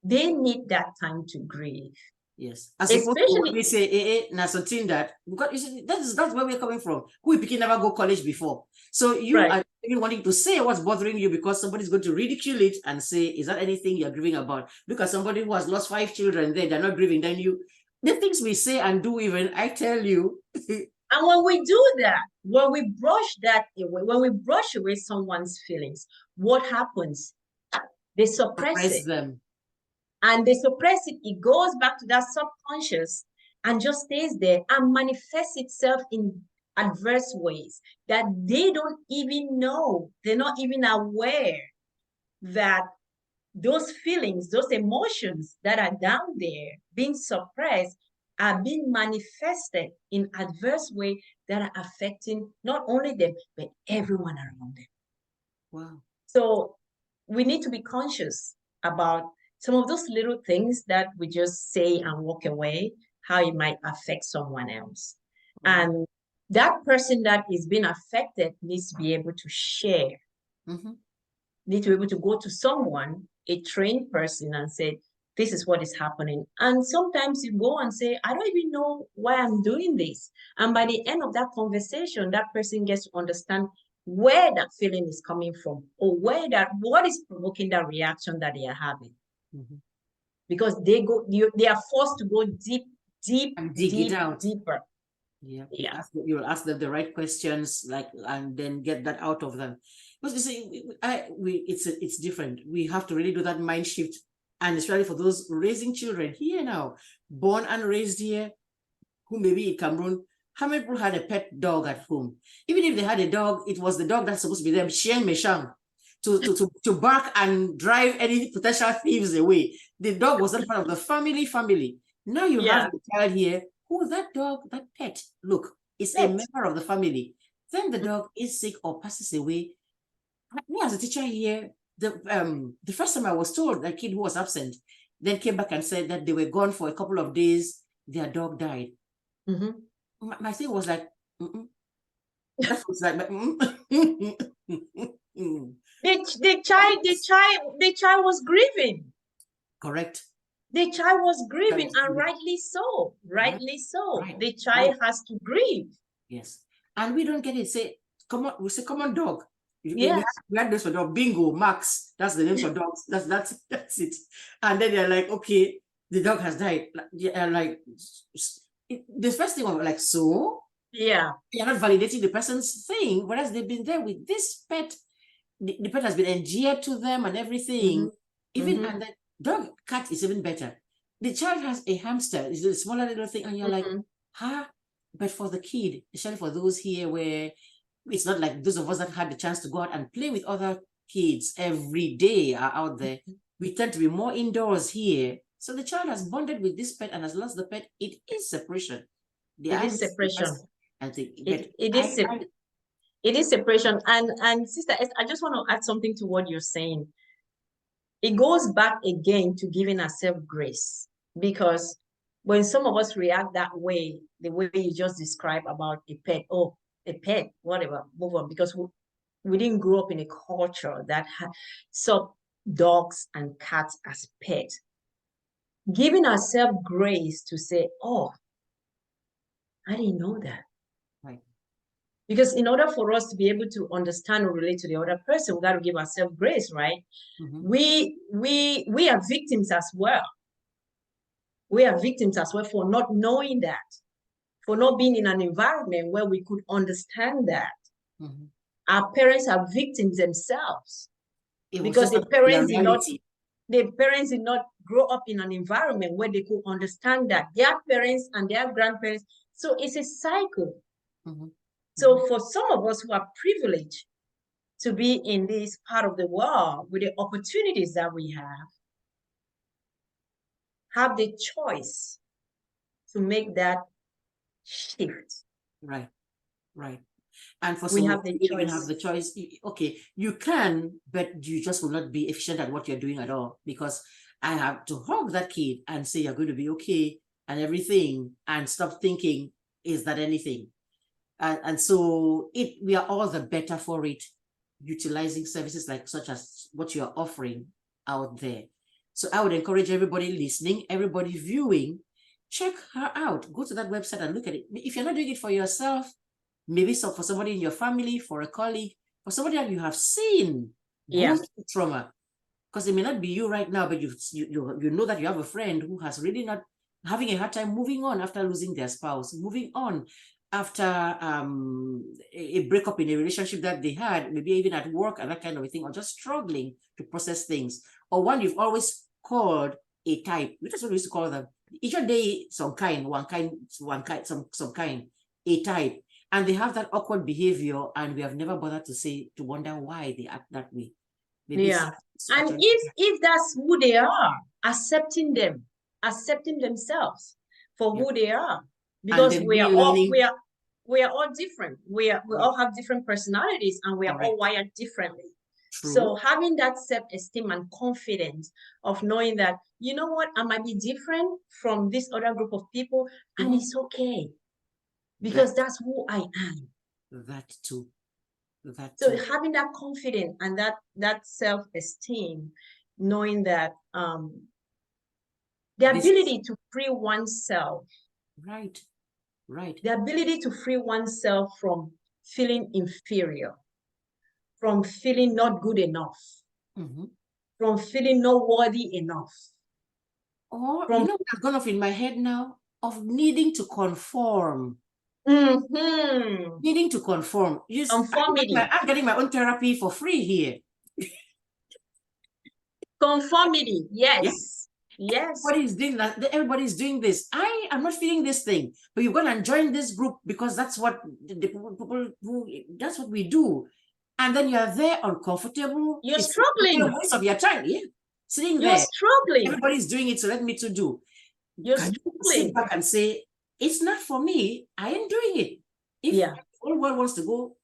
They need that time to grieve. Yes. Especially we say na something that, because you see, that's where we're coming from. Who picking never go college before. So you are even wanting to say what's bothering you because somebody's going to ridicule it and say, is that anything you're grieving about? Look at somebody who has lost 5 children, they're not grieving. Then the things we say and do, even, I tell you. And when we do that, when we brush that away, when we brush away someone's feelings, what happens? They suppress them. And they suppress it. It goes back to that subconscious and just stays there and manifests itself in adverse ways that they don't even know. They're not even aware that those feelings, those emotions that are down there being suppressed are being manifested in adverse way that are affecting not only them, but everyone around them. Wow. So we need to be conscious about some of those little things that we just say and walk away, how it might affect someone else. And that person that is being affected needs to be able to share, need to be able to go to someone, a trained person, and say, this is what is happening. And sometimes you go and say, I don't even know why I'm doing this. And by the end of that conversation, that person gets to understand where that feeling is coming from, or what is provoking that reaction that they are having. Because they are forced to go deep and dig it out deeper. Yeah. You'll ask them the right questions, and then get that out of them. Because you see, it's different. We have to really do that mind shift, and especially for those raising children here now, born and raised here, who may be in Cameroon. How many people had a pet dog at home? Even if they had a dog, it was the dog that's supposed to be them, chien méchant, to bark and drive any potential thieves away. The dog was not part of the family. Now you have the child here, who that dog, that pet, look, is a member of the family. Then the dog is sick or passes away. Me as a teacher here, the first time I was told that kid who was absent, then came back and said that they were gone for a couple of days, their dog died. My thing was like, that was like, the child was grieving. Correct. The child was grieving, and rightly so. Rightly so. Right. The child has to grieve. Yes. And we don't get it. Say, come on, we say, come on, dog. Yes. We had this for dog. Bingo, Max. That's the name for dogs. That's it. And then they're like, okay, the dog has died. Like, the first thing was like, so? Yeah. You're not validating the person's thing, whereas they've been there with this pet. The pet has been endeared to them and everything. Even and the dog, cat is even better. The child has a hamster, it's a smaller little thing, and you're like, huh? But for the kid, especially for those here where it's not like those of us that had the chance to go out and play with other kids every day are out there. We tend to be more indoors here. So the child has bonded with this pet and has lost the pet. It is separation. It is separation. It is separation. And Sister Esther, I just want to add something to what you're saying. It goes back again to giving ourselves grace, because when some of us react that way, the way you just described about a pet, whatever, move on, because we didn't grow up in a culture that saw dogs and cats as pets. Giving ourselves grace to say, oh, I didn't know that. Right. Because in order for us to be able to understand or relate to the other person, we got to give ourselves grace, right? We are victims as well. We are victims as well for not knowing that. for not being in an environment where we could understand that Mhm. our parents are victims themselves. It was Because just the their parents reality. did not grow up in an environment where they could understand that their parents and their grandparents. So it's a cycle. Mhm. So for some of us who are privileged to be in this part of the world with the opportunities that we have the choice to make that shift. Right, right. And for We some of have the you don't even have choice. the choice. Okay, you can, but you just will not be efficient at what you're doing at all, because I have to hug that kid and say you're going to be okay and everything, and stop thinking, is that anything? And so we are all the better for it, utilizing services like such as what you are offering out there. So I would encourage everybody listening, everybody viewing, check her out. Go to that website and look at it. If you're not doing it for yourself, maybe so for somebody in your family, for a colleague, for somebody that you have seen go through trauma, because it may not be you right now, but you know that you have a friend who has really not having a hard time moving on after losing their spouse, moving on after a breakup in a relationship that they had, maybe even at work and that kind of a thing, or just struggling to process things, or one you've always called a type. That's what we used to call them. Each day, some kind, some kind, a type. And they have that awkward behavior, and we have never bothered to wonder why they act that way. Maybe Yeah. And if that's who they are, accepting themselves for who they are, because we are all different. We all have different personalities, and we are all wired differently. True. So having that self-esteem and confidence of knowing that, you know what, I might be different from this other group of people, and it's okay, because that's who I am. That too. So having that confidence and that self-esteem, knowing that the ability to free oneself, right, the ability to free oneself from feeling inferior, from feeling not good enough, from feeling not worthy enough. Or, you know what's gone off in my head now? Of needing to conform. Needing to conform. Conformity. I'm getting my own therapy for free here. Conformity, yes. Yes. Everybody's doing that. Everybody's doing this. I am not feeling this thing, but you're gonna join this group because that's what the people who, that's what we do. And then you're there uncomfortable. You're struggling. The waste of your time, sitting there. You're struggling. Everybody's doing it, so let me to do. You're Can struggling. you sit back and say, it's not for me. I ain't doing it. If the whole world wants to go,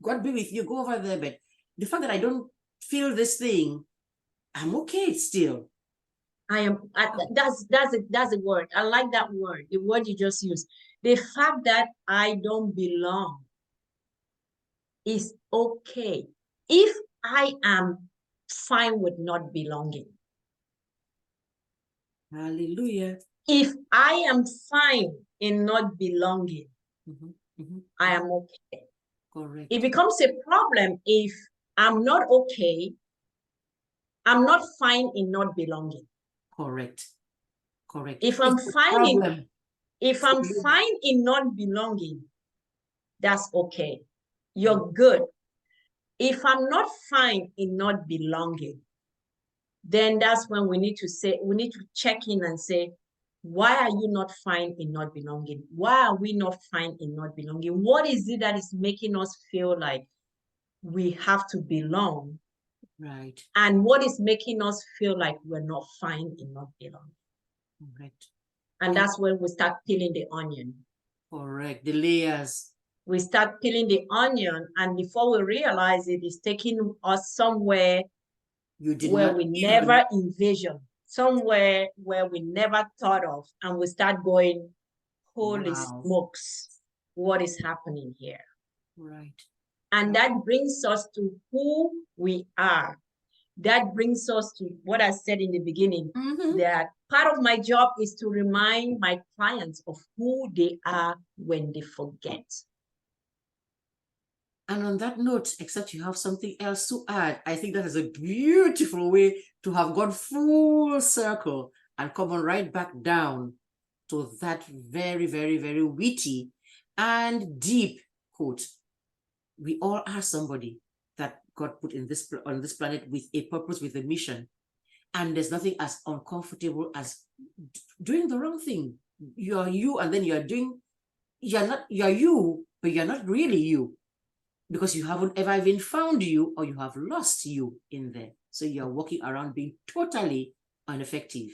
God be with you, go over there. But the fact that I don't feel this thing, I'm okay still. That's a word. I like that word, the word you just used. The fact that I don't belong is okay. If I am fine with not belonging. Hallelujah. If I am fine in not belonging, I am okay. Correct. It becomes a problem if I'm not okay. I'm not fine in not belonging. Correct. If I'm fine in not belonging, that's okay. You're good. If I'm not fine in not belonging, then that's when we need to check in and say, why are you not fine in not belonging? Why are we not fine in not belonging? What is it that is making us feel like we have to belong? Right. And what is making us feel like we're not fine in not belonging? Correct. And that's when we start peeling the onion. Correct. The layers. We start peeling the onion, and before we realize it, it's taking us somewhere where we never envisioned, somewhere where we never thought of, and we start going, holy smokes, what is happening here? Right. And that brings us to who we are. That brings us to what I said in the beginning, that part of my job is to remind my clients of who they are when they forget. And on that note, except you have something else to add, I think that is a beautiful way to have gone full circle and come on right back down to that very, very, very witty and deep quote. We all are somebody that God put in this on this planet with a purpose, with a mission. And there's nothing as uncomfortable as doing the wrong thing. You are you, and then you're you, but you're not really you, because you haven't ever even found you, or you have lost you in there. So you're walking around being totally ineffective.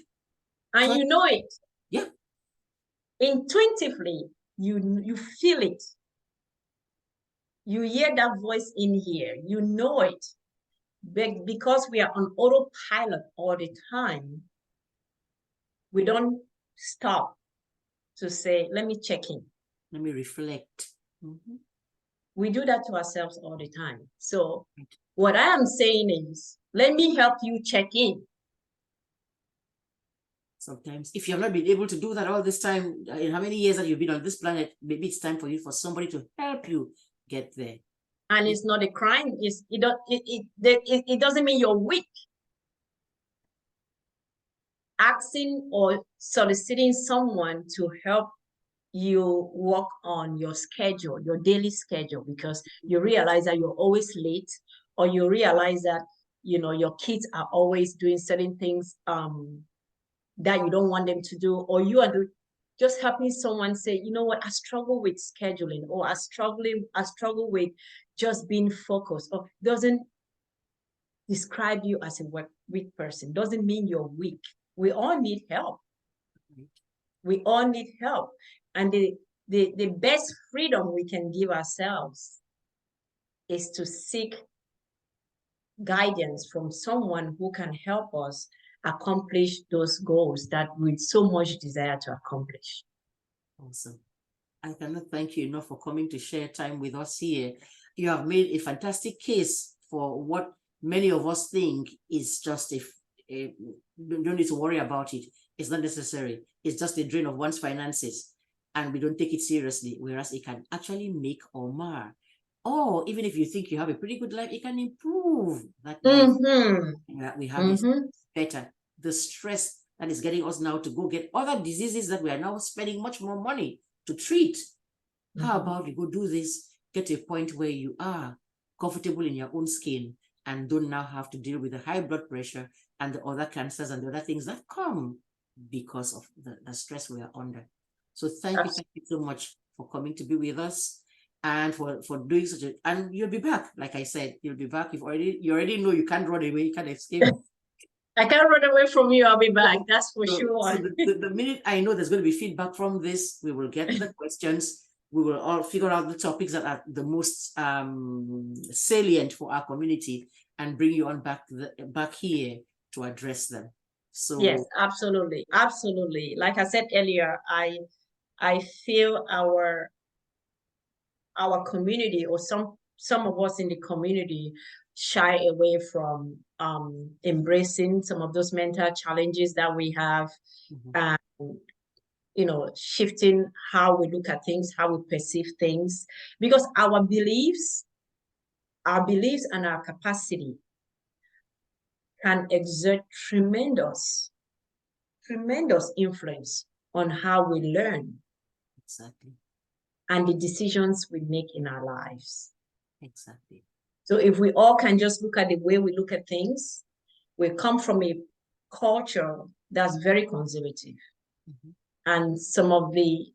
And you know it. Yeah. Intuitively, you feel it. You hear that voice in here. You know it. But because we are on autopilot all the time, we don't stop to say, let me check in. Let me reflect. Mm-hmm. We do that to ourselves all the time. So what I am saying is, let me help you check in. Sometimes, if you have not been able to do that all this time, in how many years that you've been on this planet, maybe it's time for somebody to help you get there. And it's not a crime. It doesn't mean you're weak. Asking or soliciting someone to help you work on your schedule, your daily schedule, because you realize that you're always late, or you realize that, you know, your kids are always doing certain things that you don't want them to do, or you are just helping someone say, you know what, I struggle with scheduling, or I struggle with just being focused, or doesn't describe you as a weak person, doesn't mean you're weak. We all need help. We all need help. And the best freedom we can give ourselves is to seek guidance from someone who can help us accomplish those goals that we so much desire to accomplish. Awesome. I cannot thank you enough for coming to share time with us here. You have made a fantastic case for what many of us think is just don't need to worry about it. It's not necessary. It's just a drain of one's finances, and we don't take it seriously, whereas it can actually make or mar. Or even if you think you have a pretty good life, it can improve that life that we have is better. The stress that is getting us now to go get other diseases that we are now spending much more money to treat. How about you go do this, get to a point where you are comfortable in your own skin and don't now have to deal with the high blood pressure and the other cancers and the other things that come because of the stress we are under. So thank you so much for coming to be with us, and for doing such a, and you'll be back. Like I said, you'll be back. You already know you can't run away, you can't escape. I can't run away from you. I'll be back. That's for sure. So the minute I know there's going to be feedback from this, we will get the questions. We will all figure out the topics that are the most salient for our community and bring you on back here to address them. So yes, absolutely, absolutely. Like I said earlier, I feel our community, or some of us in the community, shy away from embracing some of those mental challenges that we have, and you know, shifting how we look at things, how we perceive things, because our beliefs and our capacity can exert tremendous influence on how we learn. Exactly. And the decisions we make in our lives. Exactly. So if we all can just look at the way we look at things, we come from a culture that's very conservative. And some of the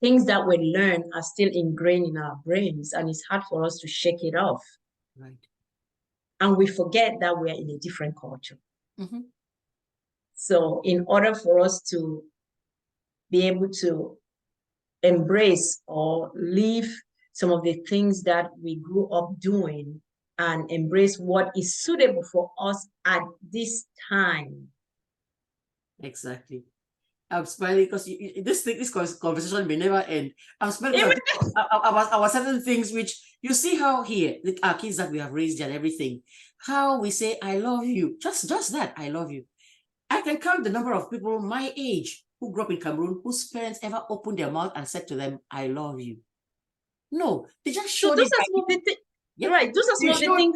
things that we learn are still ingrained in our brains, and it's hard for us to shake it off. Right. And we forget that we're in a different culture. So in order for us to be able to embrace or leave some of the things that we grew up doing and embrace what is suitable for us at this time. Exactly. I'm smiling because this conversation may never end. I'm smiling about certain things which you see how here, our kids that we have raised and everything, how we say, I love you. Just that, I love you. I can count the number of people my age who grew up in Cameroon whose parents ever opened their mouth and said to them, I love you. No, they just showed it. Right. Those are some of the things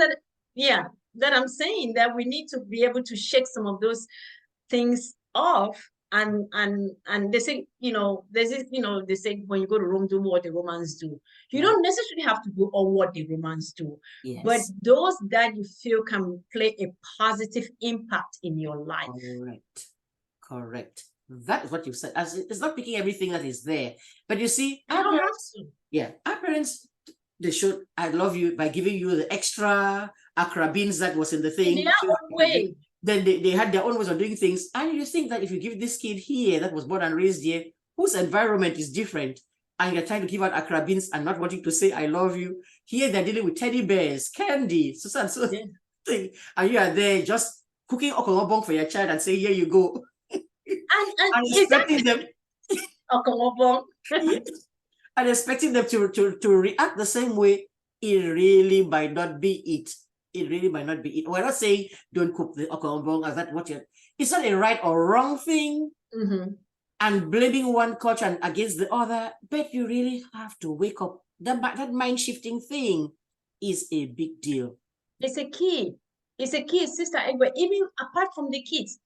that I'm saying, that we need to be able to shake some of those things off and they say, there's this, they say when you go to Rome, do what the Romans do. You don't necessarily have to do all what the Romans do, but those that you feel can play a positive impact in your life. Correct. That is what you said. As it's not picking everything that is there, but you see, our parents, they showed I love you by giving you the extra akra beans that was in the thing. In their own way. Then they had their own ways of doing things. And you think that if you give this kid here that was born and raised here, whose environment is different, and you're trying to give out akra beans and not wanting to say I love you, here they're dealing with teddy bears, candy, so thing, and you are there just cooking okolobong for your child and say, here you go. and expecting them and expecting them to react the same way. It really might not be it. It really might not be it. We're not saying don't cook the okolobong as that what you're. It's not a right or wrong thing, and blaming one culture against the other. But you really have to wake up. That mind shifting thing is a big deal. It's a key. It's a key, Sister Egbe. Even apart from the kids,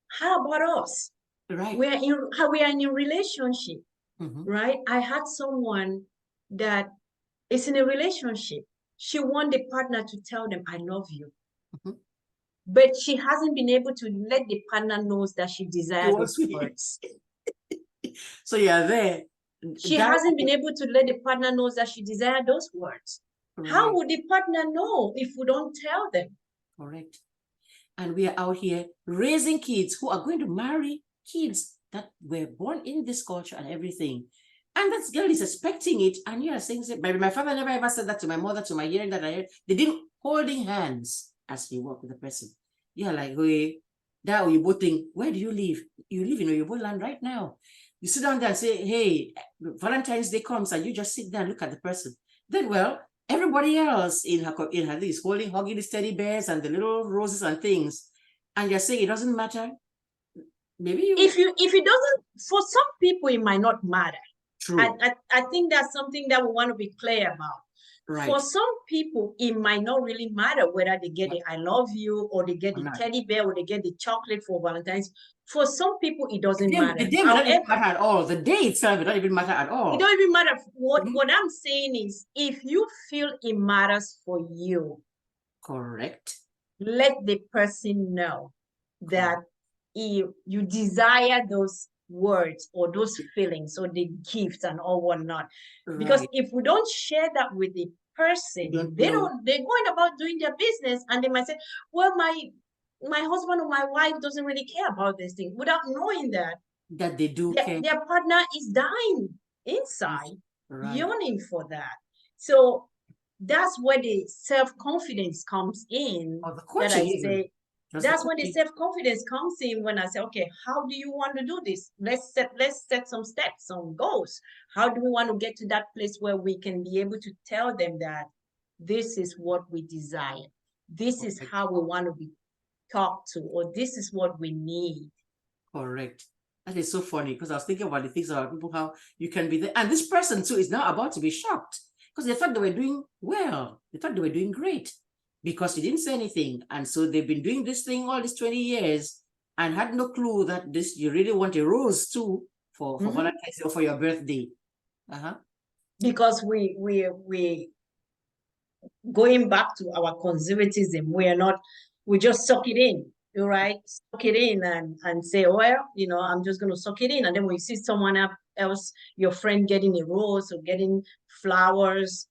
how about us? Right. We are in a relationship, right? I had someone that is in a relationship. She want the partner to tell them, I love you. But she hasn't been able to let the partner know that she desires those words. So yeah, there. She hasn't been able to let the partner know that she desires those words. Right. How would the partner know if we don't tell them? Correct. And we are out here raising kids who are going to marry kids that were born in this culture and everything. And that girl is expecting it. And you are saying, my father never ever said that to my mother, to my hearing that I heard. They didn't holding hands as you walk with the person. You're like, hey, that Oyibo thing, where do you live? You live in Oyibo land right now. You sit down there and say, hey, Valentine's Day comes and you just sit there and look at the person. Then, well, everybody else in her is hugging the teddy bears and the little roses and things. And you're saying it doesn't matter. Maybe if it doesn't, for some people, it might not matter. True. I think that's something that we want to be clear about. Right. For some people, it might not really matter whether they get the I love you or they get the teddy bear or they get the chocolate for Valentine's. For some people, it doesn't matter. The day will not even matter at all. The day itself will not even matter at all. It don't even matter. What I'm saying is, if you feel it matters for you, correct, let the person know that you desire those words or those feelings or the gifts and all whatnot. Right. Because if we don't share that with the person, they're going about doing their business and they might say, well, my husband or my wife doesn't really care about this thing, without knowing that they do care. Their partner is dying inside, yearning for that. So that's where the self-confidence comes in. That I say, that's when the self-confidence comes in, when I say, okay, how do you want to do this? Let's set some steps, some goals. How do we want to get to that place where we can be able to tell them that this is what we desire, this is how we want to be talked to, or this is what we need. Correct. That is so funny, because I was thinking about the things about people, how you can be there. And this person too is now about to be shocked because they thought they were doing well. They thought they were doing great because you didn't say anything. And so they've been doing this thing all these 20 years and had no clue that you really want a rose too for Valentine's or for your birthday. Because we going back to our conservatism, we just suck it in. Right, suck it in and say, well, I'm just going to suck it in. And then when you see someone else, your friend, getting a rose or getting flowers,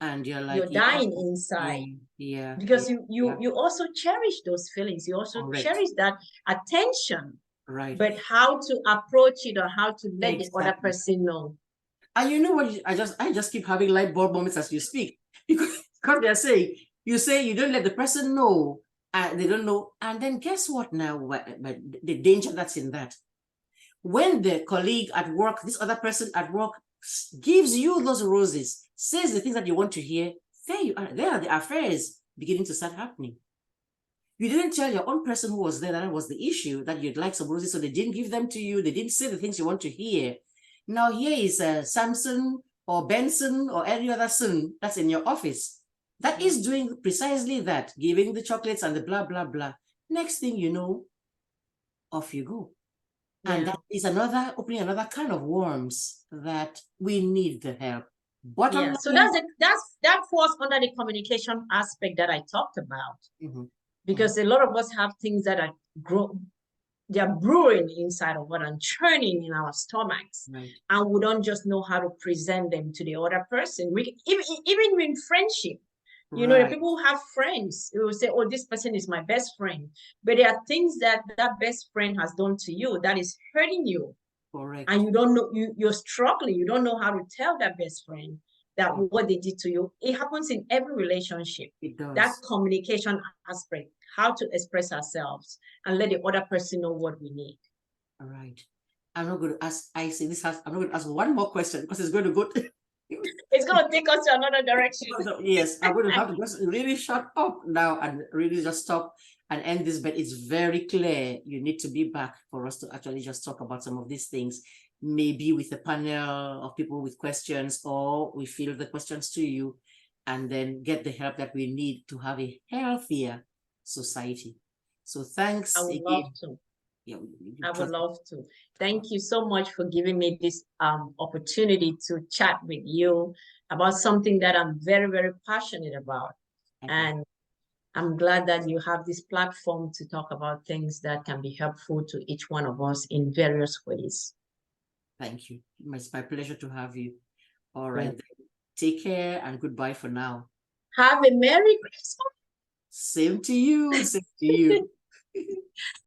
and you're like, you're dying inside. Because you also cherish those feelings. You also cherish that attention. Right. But how to approach it or how to let the other person know. And you know what? I just keep having light bulb moments as you speak, because they're saying, you say you don't let the person know. They don't know. And then guess what now? But the danger that's in that. When the colleague at work, this other person at work, gives you those roses, says the things that you want to hear, there are the affairs beginning to start happening. You didn't tell your own person who was there that was the issue, that you'd like some roses, so they didn't give them to you. They didn't say the things you want to hear. Now here is Samson or Benson or any other son that's in your office that is doing precisely that, giving the chocolates and the blah, blah, blah. Next thing you know, off you go. Yeah. And that is opening another can of worms that we need the help. Yeah, so that falls under the communication aspect that I talked about. Because a lot of us have things that are they're brewing inside of us and churning in our stomachs, and we don't just know how to present them to the other person. We even in friendship, you know, the people who have friends, they will say, "Oh, this person is my best friend," but there are things that that best friend has done to you that is hurting you. Correct. And you don't know, you're struggling. You don't know how to tell that best friend that what they did to you. It happens in every relationship. It does. That communication aspect, how to express ourselves and let the other person know what we need. All right. I'm not going to ask, I'm not going to ask one more question because it's going to go. It's going to take us to another direction. Yes, I'm going to have to just really shut up now and really just stop and end this, but it's very clear you need to be back for us to actually just talk about some of these things, maybe with a panel of people with questions, or we field the questions to you and then get the help that we need to have a healthier society. So thanks. I would love to. Yeah, I would love to. Thank you so much for giving me this opportunity to chat with you about something that I'm very, very passionate about. And I'm glad that you have this platform to talk about things that can be helpful to each one of us in various ways. Thank you. It's my pleasure to have you. All right. Take care and goodbye for now. Have a Merry Christmas. Same to you. Same to you.